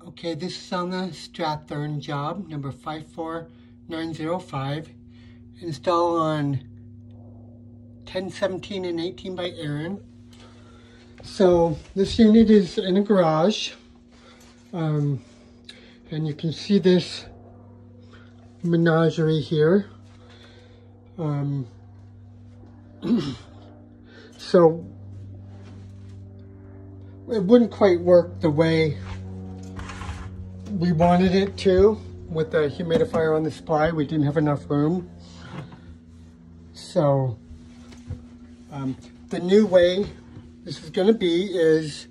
Okay, this is on the Strathearn job, number 54905. Install on 1017 and 18 by Aaron. So this unit is in a garage, and you can see this menagerie here. So it wouldn't quite work the way we wanted it to with the humidifier on the supply. We didn't have enough room. So the new way this is going to be is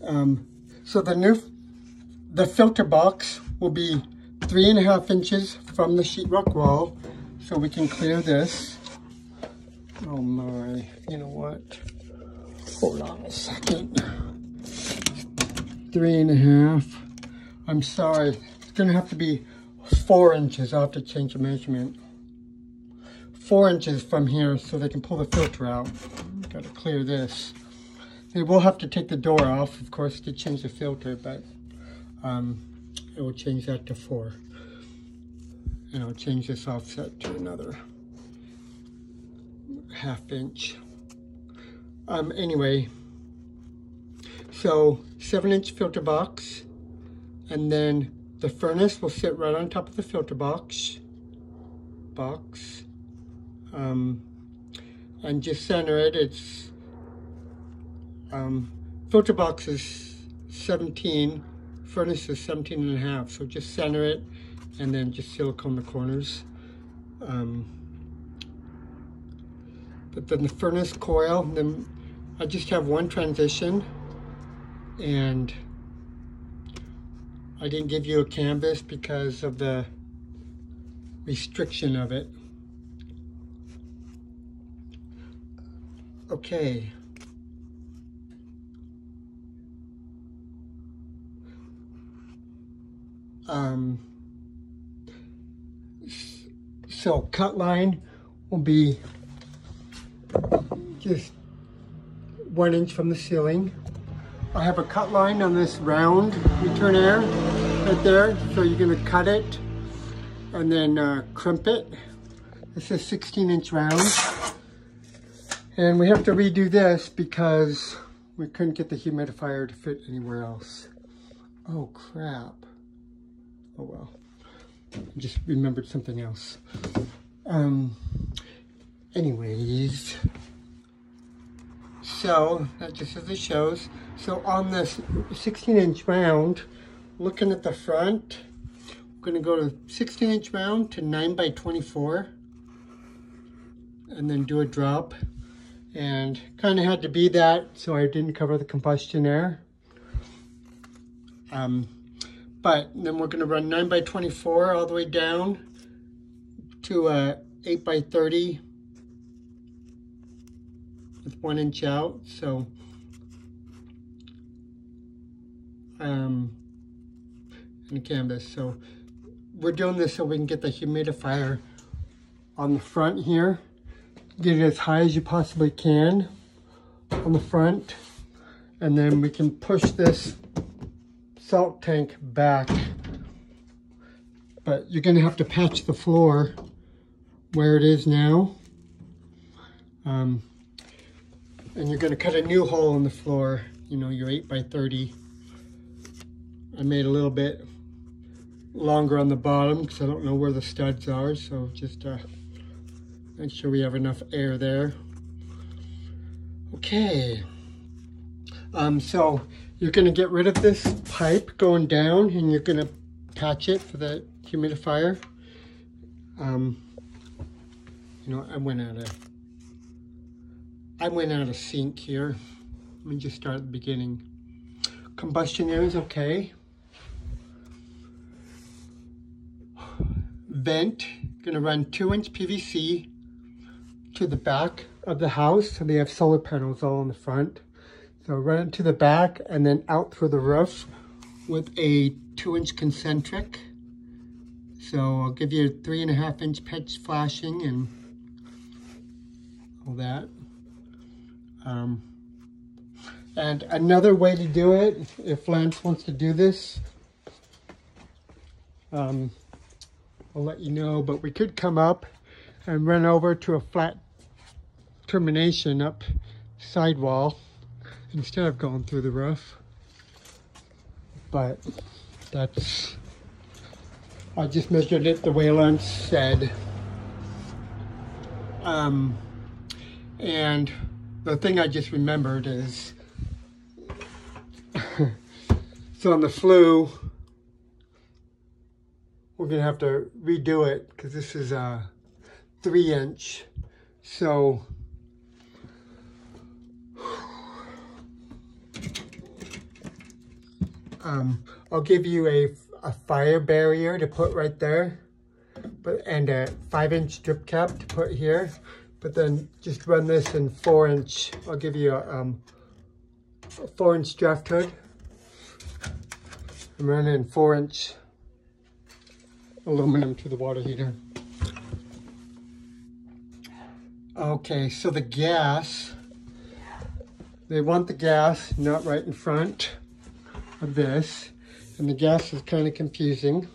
so the filter box will be 3.5 inches from the sheetrock wall, so we can clear this. Oh my, you know what? Hold on a second. 3.5. I'm sorry. It's going to have to be 4 inches. I'll have to change the measurement. 4 inches from here so they can pull the filter out. Got to clear this. They will have to take the door off, of course, to change the filter, but it will change that to 4. And I'll change this offset to another 1/2 inch. Anyway, so 7-inch filter box, and then the furnace will sit right on top of the filter box. And just center it. It's filter box is 17, furnace is 17.5, so just center it and then just silicone the corners. But then the furnace coil, then I just have one transition, and I didn't give you a canvas because of the restriction of it. Okay. So cut line will be just 1 inch from the ceiling. I have a cut line on this round return air right there, so you're going to cut it and then crimp it. This is 16-inch round, and we have to redo this because we couldn't get the humidifier to fit anywhere else. Oh crap. Oh well, I just remembered something else. Anyways, so that just as it shows. So on this 16-inch round, looking at the front, we're going to go to 16-inch round to 9 by 24, and then do a drop. And kind of had to be that so I didn't cover the combustion air. But then we're going to run 9 by 24 all the way down to 8 by 30 with 1 inch out. So and a canvas. So we're doing this so we can get the humidifier on the front here. Get it as high as you possibly can on the front, and then we can push this salt tank back. But you're going to have to patch the floor where it is now, and you're going to cut a new hole in the floor, you know, your 8 by 30. I made a little bit longer on the bottom because I don't know where the studs are, so just make sure we have enough air there. Okay, so you're going to get rid of this pipe going down, and you're going to patch it for the humidifier. You know, I went out of sync here. Let me just start at the beginning. Combustion air is okay. Vent, going to run 2-inch PVC to the back of the house. So they have solar panels all in the front. So run it to the back and then out through the roof with a 2-inch concentric. So I'll give you a 3.5-inch pitch flashing and all that. And another way to do it, if Lance wants to do this, I'll let you know, but we could come up and run over to a flat termination up sidewall instead of going through the roof. But that's, I just measured it the way Lance said. And the thing I just remembered is, so on the flue, we're gonna have to redo it because this is a 3-inch. So I'll give you a fire barrier to put right there, and a 5-inch drip cap to put here. But then just run this in 4-inch. I'll give you a 4-inch draft hood. I'm running 4-inch aluminum to the water heater. Okay, so the gas, they want the gas not right in front of this, and the gas is kind of confusing.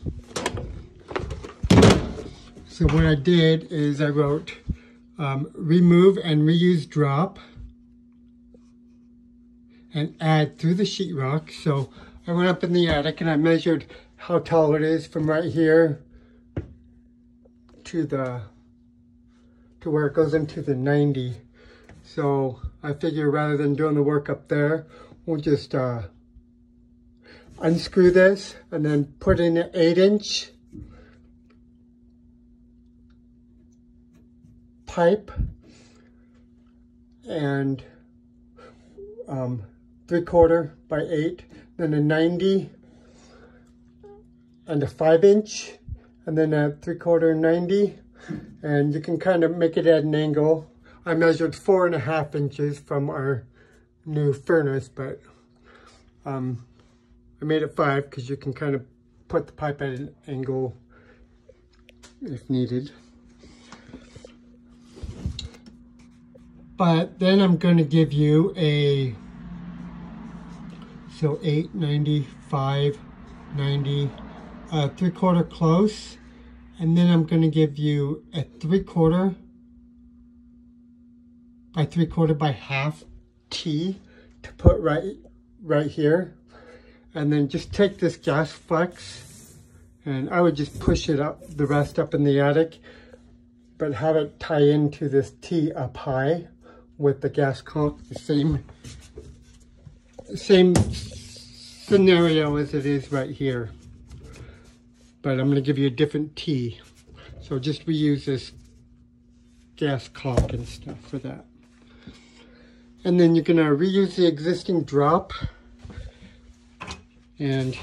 So what I did is I wrote remove and reuse drop and add through the sheetrock. So I went up in the attic and I measured how tall it is from right here to where it goes into the 90. So I figure rather than doing the work up there, we'll just unscrew this and then put in an 8-inch pipe and 3/4 by 8, then a 90 and a 5-inch, and then a 3/4 90, and you can kind of make it at an angle. I measured 4.5 inches from our new furnace, but I made it 5 because you can kind of put the pipe at an angle if needed. But then I'm going to give you a, so 8, 90, 5, 90, 3/4 close. And then I'm going to give you a 3/4 by 3/4 by half T to put right here. And then just take this gas flex, and I would just push it up, the rest up in the attic, but have it tie into this T up high with the gas caulk, the same scenario as it is right here. But I'm going to give you a different T. So just reuse this gas caulk and stuff for that. And then you're going to reuse the existing drop, and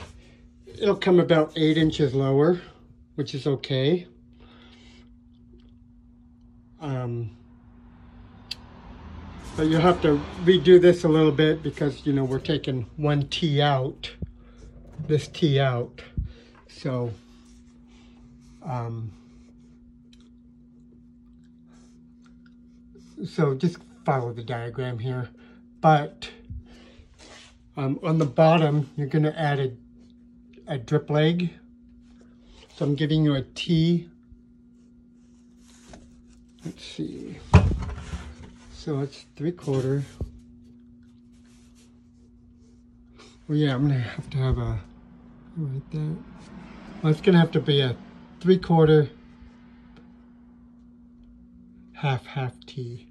it'll come about 8 inches lower, which is okay. But you'll have to redo this a little bit because, you know, we're taking one T out, this T out. So, so just follow the diagram here. But on the bottom, you're going to add a drip leg. So I'm giving you a T. Let's see. So it's 3/4. Well, yeah, I'm going to have a, right there. Well, it's going to have to be a 3/4 half T.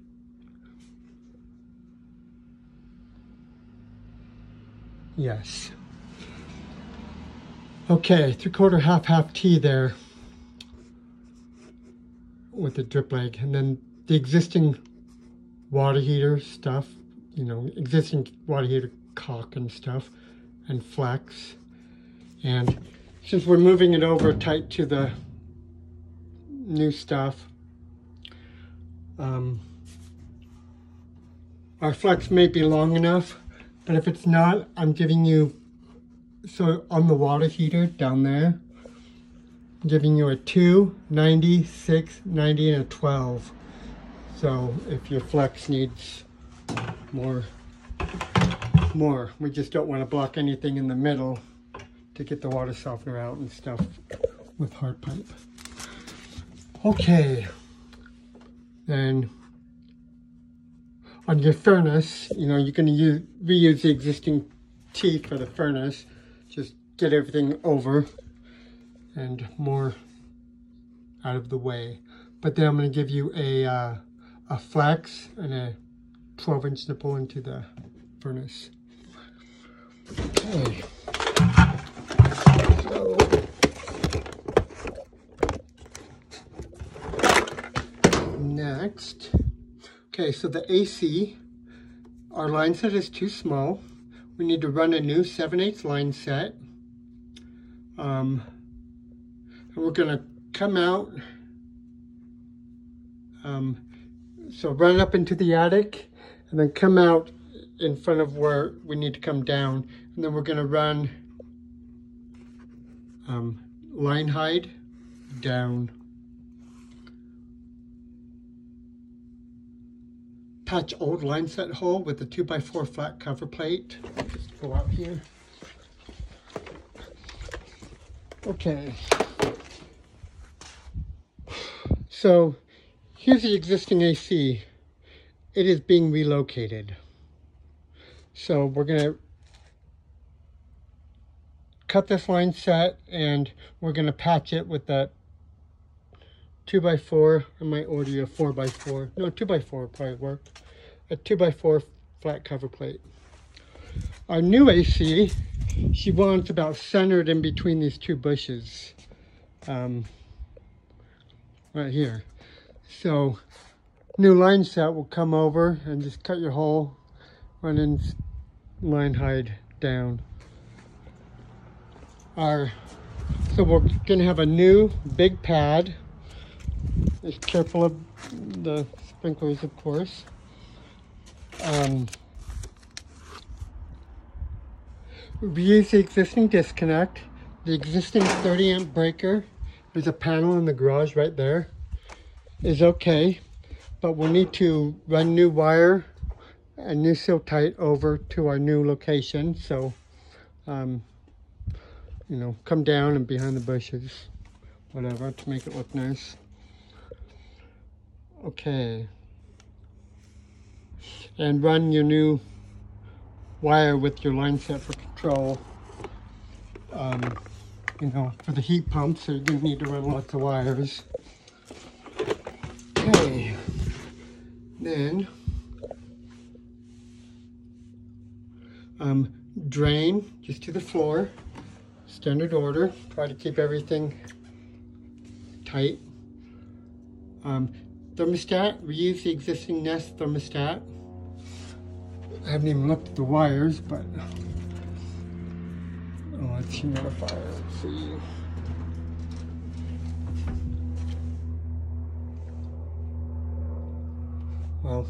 Yes. Okay, 3/4 half T there with the drip leg, and then the existing water heater stuff, you know, existing water heater caulk and stuff, and flex. And since we're moving it over tight to the new stuff, our flex may be long enough, but if it's not, I'm giving you, so on the water heater down there, I'm giving you a 2, 90, 6, 90, and a 12. So if your flex needs more more. We just don't want to block anything in the middle to get the water softener out and stuff with hard pipe. Okay, then on your furnace, you know, you're going to reuse the existing teeth for the furnace. Just get everything over and more out of the way. But then I'm going to give you a flex and a 12-inch nipple into the furnace. Okay. So next, okay, so the AC, our line set is too small. We need to run a new 7/8 line set. And we're gonna come out, so run up into the attic and then come out in front of where we need to come down. And then we're gonna run line hide down. Patch old line set hole with a 2x4 flat cover plate. Just go out here. Okay. So here's the existing AC. It is being relocated. So we're gonna cut this line set and we're gonna patch it with that 2x4. I might order you a 4x4. No, 2x4 will probably work. A 2x4 flat cover plate. Our new AC, she wants about centered in between these two bushes. Right here. So, new line set will come over and just cut your hole, run in line hide down. So we're gonna have a new big pad. Just careful of the sprinklers, of course. Reuse the existing disconnect. The existing 30-amp breaker, there's a panel in the garage right there, is okay. But we'll need to run new wire and new seal tight over to our new location. So, you know, come down and behind the bushes, whatever, to make it look nice. Okay. And run your new wire with your line set for control. You know, for the heat pump, so you're going to need to run lots of wires. Okay. Then, drain just to the floor. Standard order. Try to keep everything tight. Thermostat, reuse the existing Nest thermostat. I haven't even looked at the wires, but oh, it's humidifier. Let's see. Well,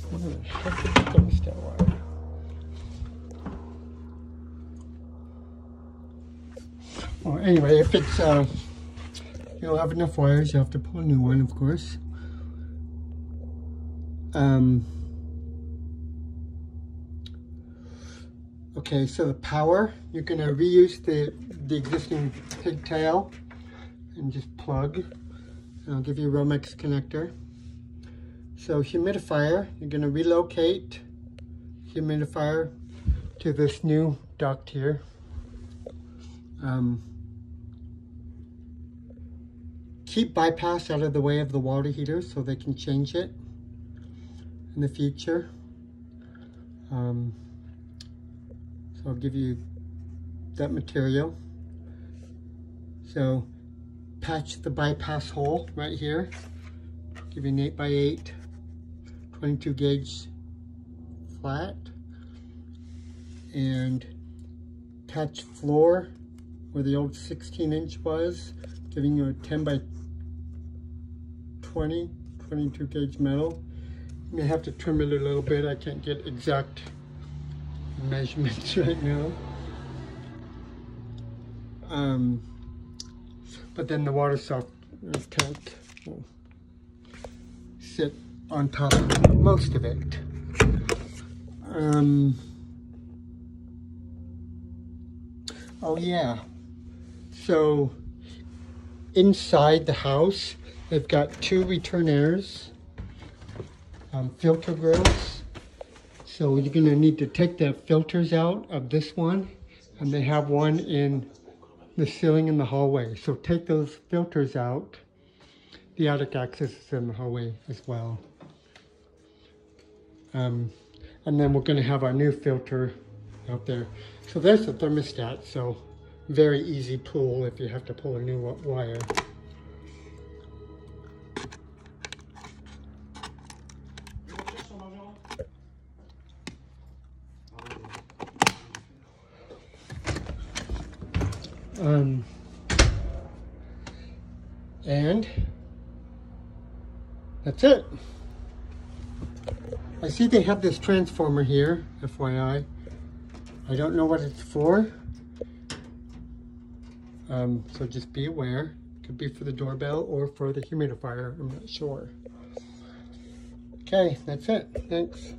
what the heck is the thermostat wire? Well, anyway, if it's you don't have enough wires, you have to pull a new one, of course. Okay, so the power, you're going to reuse the existing pigtail and just plug. And I'll give you a Romex connector. So humidifier, you're going to relocate humidifier to this new duct here. Keep bypass out of the way of the water heater so they can change it in the future. So I'll give you that material. So patch the bypass hole right here. Give you an 8x8, 22 gauge flat. And patch floor where the old 16-inch was, giving you a 10x20, 22 gauge metal. You may have to trim it a little bit. I can't get exact measurements right now. But then the water softener tank will sit on top of most of it. Oh yeah, so inside the house, they've got 2 return airs, filter grills. So you're gonna need to take the filters out of this one, and they have one in the ceiling in the hallway. So take those filters out. The attic access is in the hallway as well. And then we're gonna have our new filter out there. So there's the thermostat, so very easy pull if you have to pull a new wire. And that's it. I see they have this transformer here, FYI. I don't know what it's for. So just be aware. Could be for the doorbell or for the humidifier, I'm not sure. Okay, that's it. Thanks.